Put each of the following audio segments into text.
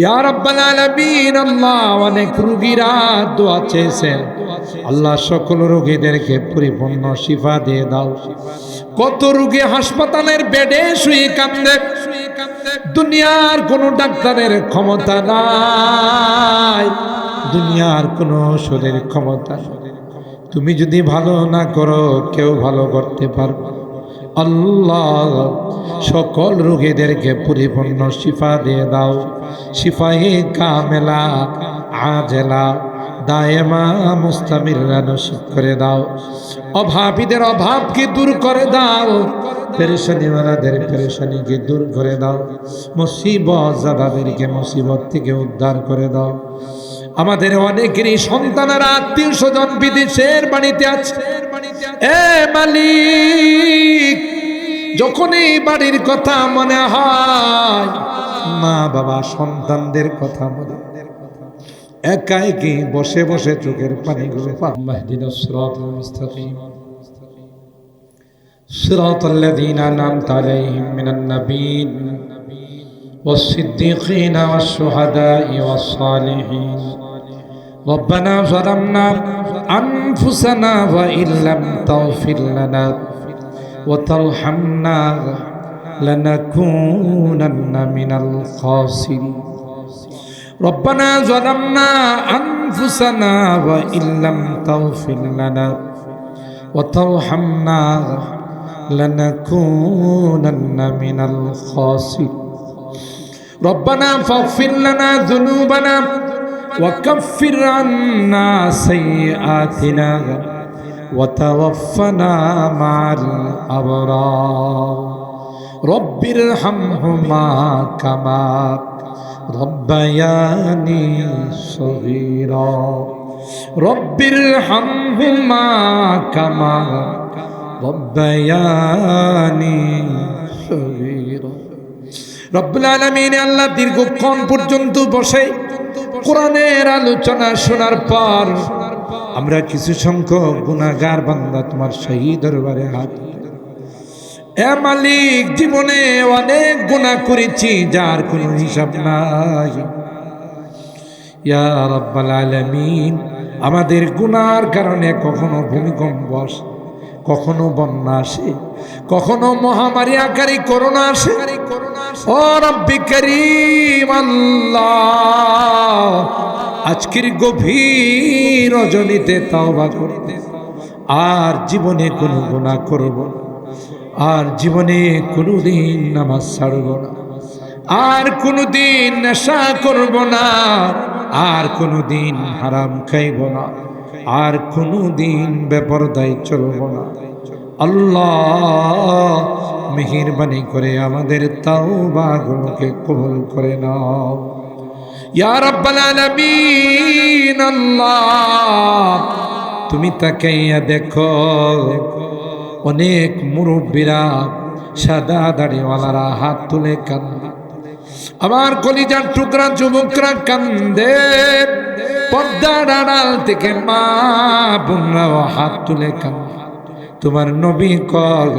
ইয়া রাব্বাল আলামিন, আল্লাহ অনেক রোগীরা দোয়া চেয়েছেন, আল্লাহ সকল রোগীদেরকে পরিপূর্ণ শিফা দিয়ে দাও। কত রোগী হাসপাতালের বেডে শুয়ে কাঁদে, দুনিয়ার কোনো ডাক্তারের ক্ষমতা নাই, দুনিয়ার কোনো ওষুধের ক্ষমতা নাই। তুমি যদি ভালো না করো কেউ ভালো করতে পারবে। আল্লাহ সকল রোগীদেরকে পরিপূর্ণ শিফা দিয়ে দাও, শিফায়ে কামেলা আজেলা দায়েমা মুস্তামিররা নসিব করে দাও। অভাবীদের অভাবকে দূর করে দাও, পেরেশানিওয়ালাদের পেরেশানিকে দূর করে দাও, মুসিবত জাদাদেরকে মুসিবত থেকে উদ্ধার করে দাও। আমাদের অনেকেরই সন্তানেরা আত্মীয় স্বজন বিদেশের বাড়িতে আছে। এ মালিক, যখন এই বাড়ির কথা মনে হয়, মা বাবা সন্তানদের কথা মনে একা একই বসে বসে চোখের পানিগুলো মাহদিনাস সিরাতাল মুস্তাকিম সিরাতাল্লাযীনা আন'আমতা আলাইহিম মিনান নাবিয়্যিন ওয়াস-সিদ্দীকিনা ওয়াশ-শুহাদা'i ওয়াস-সালিহিন। রব্বানা যালামনা আনফুসানা ওয়া ইল্লাম তাগফির লানা ওয়া তারহামনা লানাকুনান্না মিনাল খাসিরিন। রব্বানা যালামনা আনফুসানা ওয়া ইল্লাম তাগফির লানা ওয়া তারহামনা লানাকুনান্না মিনাল খাসিরিন। রব্বানা ফাগফির লানা যুনুবানা ওয়া কাফির আন্না সাইয়্যাতিনা ওয়া তাওয়াফফানা মা'আল আবরার। রব্বিরহামহুমা কামা রব্বায়ানি সগীরা। রব্বিরহামহুমা কামা রব্বায়ানি সগীরা। রব্বুল আলামিন, আল্লাহ দীর্ঘক্ষণ পর্যন্ত বসে কোরআনের আলোচনা শোনার পর আমরা কিছু সংখ্যক গুনাহগার বান্দা তোমার শাহী দরবারে হাত, এ মালিক, জীবনে অনেক গুনাহ করেছি যার কোনো হিসাব নাই। ইয়া রাব্বাল আলামিন, আমাদের গুনাহর কারণে কখনো ভূমিকম্প আসে, কখনো বন্যা আসে, কখনো মহামারী আকারে করোনা আসে। ও রব্বি করিম, আল্লাহ আজকের গভীর রজনীতে তাওবা করতে, আর জীবনে কোনো গুনাহ করব না, আর জীবনে কোনোদিন নামাজ ছাড়ব না, আর কোনোদিন নেশা করব না, আর কোনোদিন হারাম খাইব না, আর কোনোদিন বেপরদায় চলব না। আল্লাহ মেহেরবানি করে আমাদের তাওবাগুলোকে কবুল করে নাও। ইয়া রাব্বাল আলামিন, আল্লাহ তুমি তাকাইয়া দেখো, অনেক মুরব্বীরা সাদা দাড়িওয়ালারা হাত তুলে কান্দে, আমার কলিজার টুকরা যুবকরা কান্দে, পর্দার আড়াল থেকে মা বোনরাও হাত তুলে কান্দে। তোমার নবী কয়,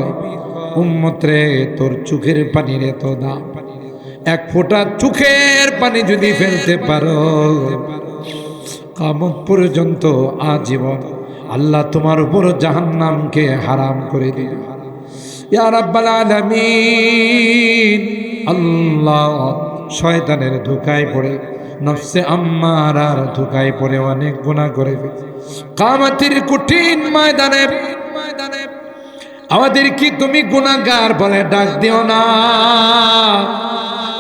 উম্মত রে, তোর চোখের পানির এত দাম, এক ফোঁটা চোখের পানি যদি ফেলতে পারো কিয়ামত পর্যন্ত আজীবন আল্লাহ তোমার উপর জাহান্নামকে হারাম করে দিবে। ইয়া রাব্বাল আলামিন, আল্লাহ শয়তানের ধোঁকায় পড়ে, নফসে আম্মারার ধোঁকায় পড়ে অনেক গুনাহ করে কিয়ামতের কঠিন ময়দানে আমাদের কি তুমি গুনাহগার বলে ডাক দিও না।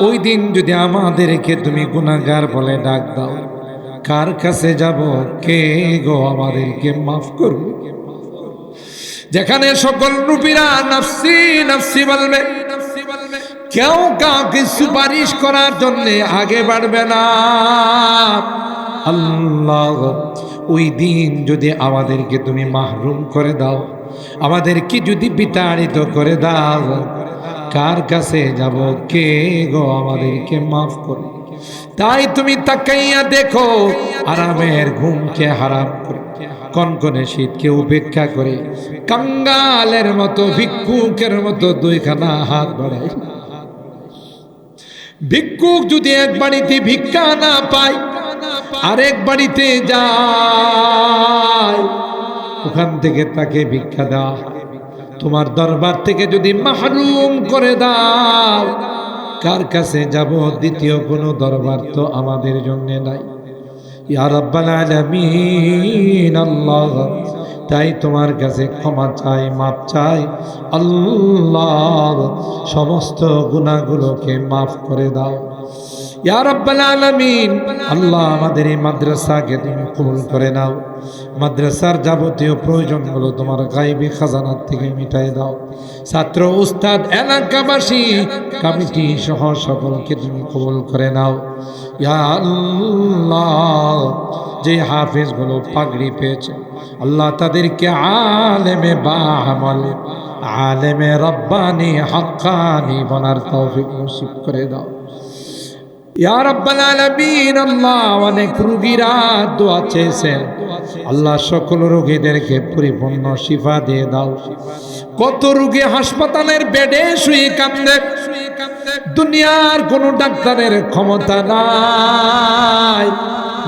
ওই দিন যদি আমাদেরকে তুমি গুনাহগার বলে ডাক দাও, কার কাছে যাব? কে গো আমাদেরকে মাফ করবে? যেখানে সকল নবীরা নফসি নফসি বলবে, কেউ কাউকে সুপারিশ করার জন্য আগে বাড়বে না। আল্লাহ, ওই দিন যদি আমাদেরকে তুমি মাহরুম করে দাও, আমাদেরকে যদি বিতাড়িত করে দাও, কার কাছে যাব? কে গো আমাদেরকে মাফ করবে? তাই তুমি তাকাইয়া দেখো, আরামের ঘুমকে হারাম করে, কনকনে শীতকে উপেক্ষা করে, কাঙ্গালের মতো ভিক্ষুকের মতো দুইখানা হাত বাড়াই ভিক্ষুক যদি এক বাড়িতে ভিক্ষা না পায়, আরেক বাড়িতে যায়, ওখান থেকে তাকে ভিক্ষা দেওয়া হয়। তোমার দরবার থেকে যদি মাহরুম করে দাও, কার কাছে যাব? দ্বিতীয় কোনো দরবার তো আমাদের জন্য নাই। ইয়া রাব্বাল আলামিন আল্লাহ, তাই তোমার কাছে ক্ষমা চাই, মাপ চাই আল্লাহ, সমস্ত গুনাহগুলোকে মাফ করে দাও ইয়া রাব্বাল আলামিন। আল্লাহ, আমাদের এই মাদ্রাসাকে তুমি কবুল করে নাও। মাদ্রাসার যাবতীয় প্রয়োজনগুলো তোমার গায়বী খাজানার থেকে মিটাই দাও। ছাত্র, উস্তাদ, এলাকাবাসী, কমিটি সহ সকলকে তুমি কবুল করে নাও ইয়া আল্লাহ। যে হাফেজগুলো পাগড়ি পেয়েছে আল্লাহ, তাদেরকে আলেমে বাআমাল, আলেমে রব্বানি, হাক্কানি বনার তৌফিক নসিব করে দাও ইয়া রাব্বাল আলামিন। আল্লাহ, অনেক রোগীরা দোয়া চেয়েছেন আল্লাহ, সকল রোগীদেরকে পরিপূর্ণ শিফা দিয়ে দাও। কত রোগী হাসপাতালের বেডে শুয়ে কাঁদে, দুনিয়ার কোনো ডাক্তারের ক্ষমতা নাই,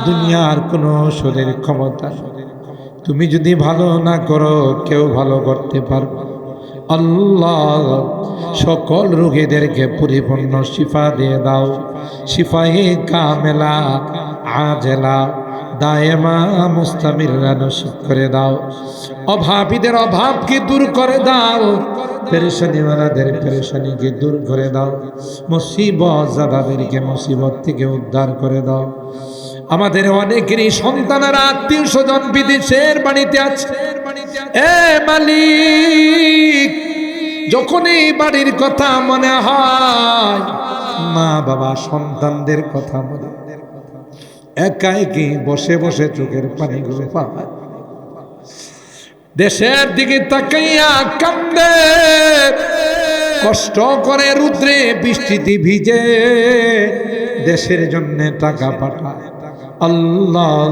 দুনিয়ার কোনো ওষুধের ক্ষমতা নাই। তুমি যদি ভালো না করো, কেউ ভালো করতে পারবে আল্লাহ। সকল রোগীদেরকে পরিপূর্ণ শিফা দিয়ে দাও, শিফায়ে কামেলা আজেলা দায়েমা মুস্তামিররা নসিব করে দাও। অভাবীদের অভাবকে দূর করে দাও, পেরেশানিওয়ালাদের পেরেশানিকে দূর করে দাও, মুসিবত জাদাদেরকে মুসিবত থেকে উদ্ধার করে দাও। আমাদের অনেকেরই সন্তানেরা আত্মীয় স্বজন বিদেশের বাড়িতে আছে। এ মালিক, যখনই বাড়ির কথা মনে হয়, মা বাবা সন্তানদের কথা মনে, একা একই বসে বসে চোখের পানিগুলো পায়, দেশের দিকে তাকাইয়া কান্দে, কষ্ট করে রুদ্রে বৃষ্টিতে ভিজে দেশের জন্য টাকা পাঠায়। আল্লাহ,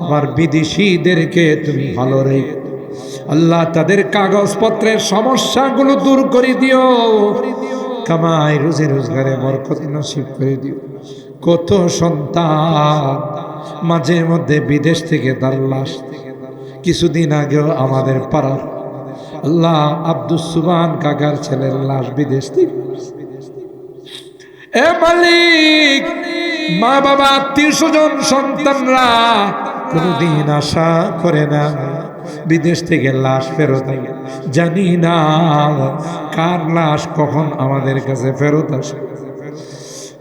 আমার বিদেশিদেরকে তুমি ভালো রেখো আল্লাহ, তাদের কাগজপত্রের সমস্যাগুলো দূর করে দিও, কামাই রুজি রোজগারে বরকত নসিব করে দিও। কত সন্তান মাঝে মধ্যে বিদেশ থেকে তার লাশ, কিছুদিন আগেও আমাদের পাড়ার আল্লাহ আব্দুস সুবহান কাকার ছেলের লাশ বিদেশ থেকে। এ মালিক, মা বাবা আত্মীয় স্বজন সন্তানরা কোনদিন আশা করে না বিদেশ থেকে লাশ ফেরত আসে। জানি না কার লাশ কখন আমাদের কাছে ফেরত আসে।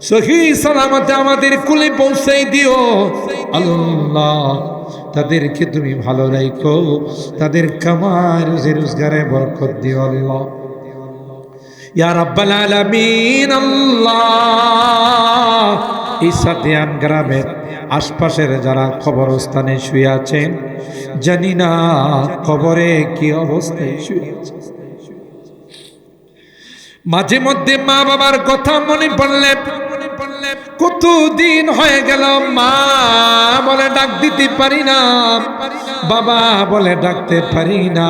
সহি সালামতে আমাদের কুলে পৌঁছাই দিও আল্লাহ, তাদেরকে তুমি ভালো রাখো, তাদের কামাই রুজি রোজগারে বরকত দিও আল্লাহ ইয়া রাব্বাল আলামিন। আল্লাহ, এই সাদিয়ান গ্রামের আশপাশের যারা কবরস্থানে শুয়ে আছেন, জানি না কবরে কি অবস্থায় শুয়ে আছে। মাঝে মধ্যে মা বাবার কথা মনে পড়লে, কতদিন হয়ে গেল মা বলে ডাক দিতে পারি না, বাবা বলে ডাকতে পারি না,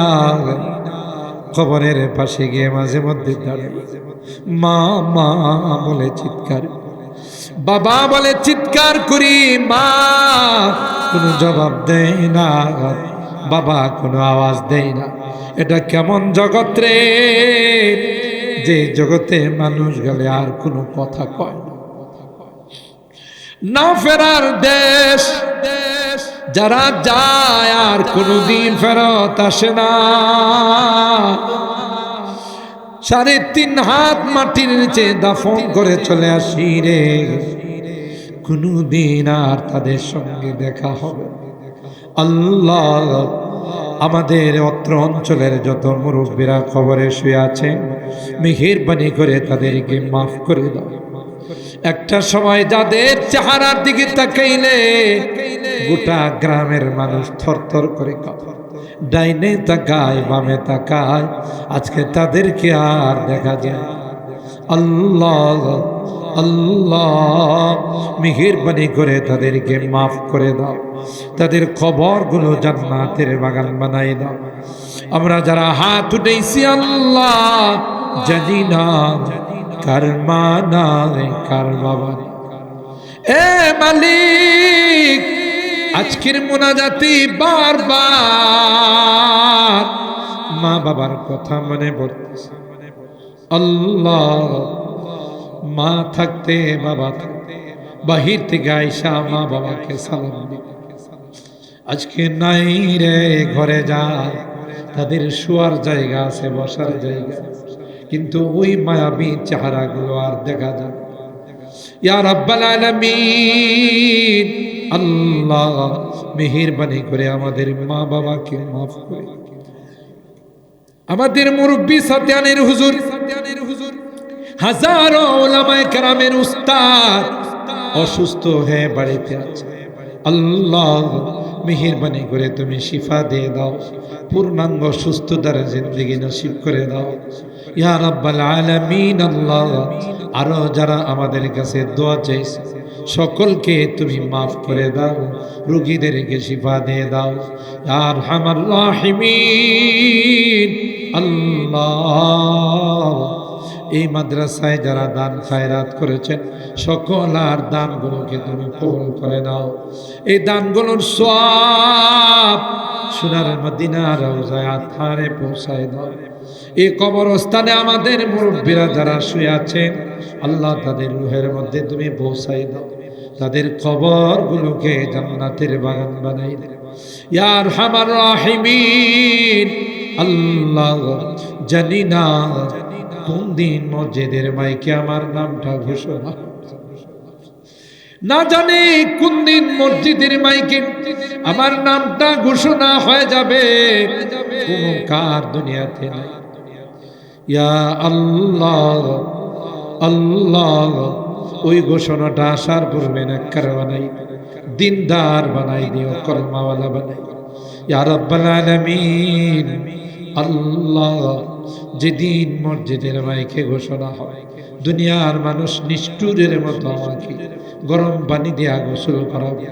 কবরের পাশে গিয়ে মাঝে মধ্যে দাঁড়াই, মা মা বলে চিৎকার, বাবা বলে চিৎকার করি, মা কোনো জবাব দেয় না, বাবা কোনো আওয়াজ দেয় না। এটা কেমন জগৎ রে, যে জগতে মানুষ গেলে আর কোনো কথা কয় না। না ফেরার দেশ, যারা যায় আর কোনোদিন ফেরত আসে না। 3.5 হাত মাটির নিচে দাফন করে চলে আসি রে, কোনোদিন আর তাদের সঙ্গে দেখা হবে। আল্লাহ, আমাদের অত্র অঞ্চলের যত মুরব্বীরা খবরে শুয়ে আছেন, মেহেরবানি করে তাদেরকে মাফ করে দাও। একটা সময় যাদের চেহারার দিকে তাকাইলে গোটা গ্রামের মানুষ থরথর করে কাঁপে, ডাইনে তাকায় বামে তাকায়, আজকে তাদেরকে আর দেখা যায়। আল্লাহ আল্লাহ, মেহেরবানি করে তাদেরকে মাফ করে দাও, তাদের কবরগুলো জান্নাতের বাগান বানাই দাও। আমরা যারা হাত উঠেছি আল্লাহ, জানি না কার মা নাই কার বাবা নেই। এ মালিক, আজকের মোনাজাতি বারবার মা বাবার কথা মনে পড়তেছে। আল্লাহ, মা থাকতে বাবা থাকতে বাহির থেকে আইসা মা বাবাকে সালাম দিবে। আজকে নাই রে, ঘরে যা, তাদের শোয়ার জায়গা আছে, বসার জায়গা, কিন্তু ওই মায়াবী চেহারাগুলো আর দেখা যায়। ইয়া রাব্বাল আলামিন, আল্লাহ মেহেরবানি করে আমাদের মা বাবাকে মাফ করে। আমাদের মুরব্বী সাতিয়ানের হুজুর, হাজারো উলামায়ে কেরামের উস্তাদ অসুস্থ হয়ে বাড়িতে আছে। আল্লাহ মেহেরবানি করে তুমি শিফা দিয়ে দাও, পূর্ণাঙ্গ সুস্থতার জিন্দেগি নসিব করে দাও ইয়া রাব্বাল আলামিন। আল্লাহ, আরো যারা আমাদের কাছে দোয়া চাইছে সকলকে তুমি মাফ করে দাও, রোগীদেরকে শিফা দিয়ে দাও ইয়া আরহামার রাহিমিন। আল্লাহ, এই মাদ্রাসায় যারা দান খায়রাত করেছেন সকল আর দানগুলোকে তুমি কবুল করে নাও। এই দানগুলোর সওয়াব সোনার মদিনার রওজায়ে আতহারে পৌঁছায় দাও। এই কবরস্থানে আমাদের মুরব্বীরা যারা শুয়ে আছেন আল্লাহ, তাদের রূহের মধ্যে তুমি পৌঁছায় দাও, তাদের কবরগুলোকে জান্নাতের বাগান বানাই দাও ইয়া আরহামার রাহিমিন। আল্লাহ, জানি না কোন দিন মসজিদের মাইকে আমার নামটা ঘোষণা, না জানি কোন দিন মসজিদের মাইকে আমার নামটা ঘোষণা হয়ে যাবে, কোন কার দুনিয়াতে নাই। ইয়া আল্লাহ, আল্লাহ ওই ঘোষণাটা আসার পূর্বে নেককার বানাই, দিনদার বানাই দিও, কলমাওয়ালা বানাই ইয়া রাব্বাল আলামিন। আল্লাহ, যেদিন মসজিদের মাইকে ঘোষণা হয় দুনিয়ার মানুষ নিষ্ঠুরের মতো আমাকে গরম পানি দিয়া গোসল করাবে,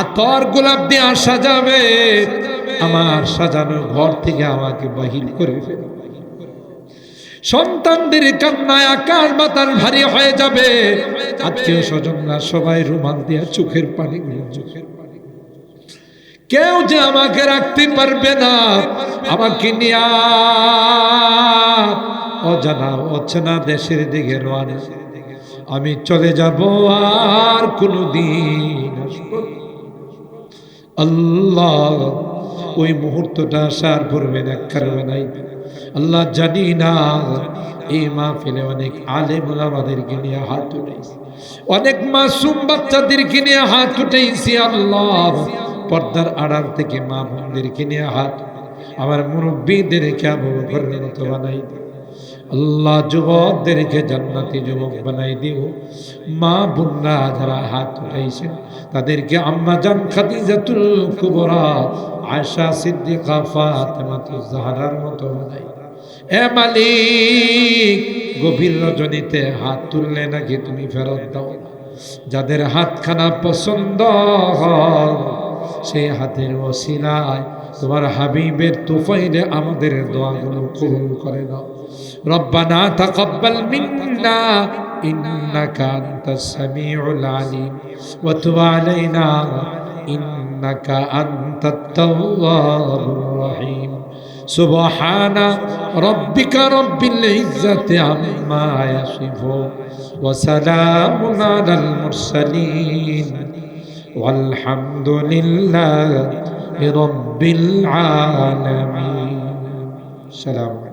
আতর গোলাপ দিয়ে সাজাবে, আমার সাজানো ঘর থেকে আমাকে বাহির করে ফেলবে, সন্তানদের কান্নায় আকাশ বাতাস ভারী হয়ে যাবে, আত্মীয় স্বজনরা সবাই রুমাল দিয়া চোখের পানি, কেউ যে আমাকে রাখতে পারবে না, আমাকে নিয়ে অজানা অচেনা দেশের দিকে রওনা, আমি চলে যাব আর কোনদিন আসবো। আল্লাহ, ওই মুহূর্তটা আসার পূর্বে নেককার বানাই। আল্লাহ, জানি না এই মাহফিলে অনেক আলেম ওলামাদেরকে নিয়ে হাত উঠাইছি, অনেক মাসুম বাচ্চাদেরকে নিয়ে হাত উঠাইছি। আল্লাহ, পর্দার আড়াল থেকে মা বোনদেরকে নিয়ে হাত, আমার মুরব্বীদেরকে আবু বকরের মতো বানাই দিও। আল্লাহ, যুবকদেরকে জান্নাতি যুবক বানাই দিও। মা বোনরা যারা হাত উঠাইছেন তাদেরকে আম্মা জান খাদিজাতুল কুবরা, আয়েশা সিদ্দিকা, ফাতেমাতুজ জাহরার মতো বানাই। এ মালিক, গভীর রজনীতে হাত তুললে নাকি তুমি ফেরত দাও। যাদের হাতখানা পছন্দ হয় সেই হাতের ওসিলায় তোমার হাবিবের তুফাইলে আমাদের দোয়াগুলো কবুল করে দাও। রব্বানা তাকাব্বাল মিন্না ইন্নাকা আনতাস সামিউল আলিম ওয়া তুব আলাইনা ইন্নাকা আনতাত তাওয়াবুর রহিম। সুবহানা রাব্বিকা রাব্বিল ইজ্জাতি আম্মা ইয়াসিফুন ওয়া সালামুন আলাল মুরসালিন والحمد لله رب العالمين. السلام عليكم.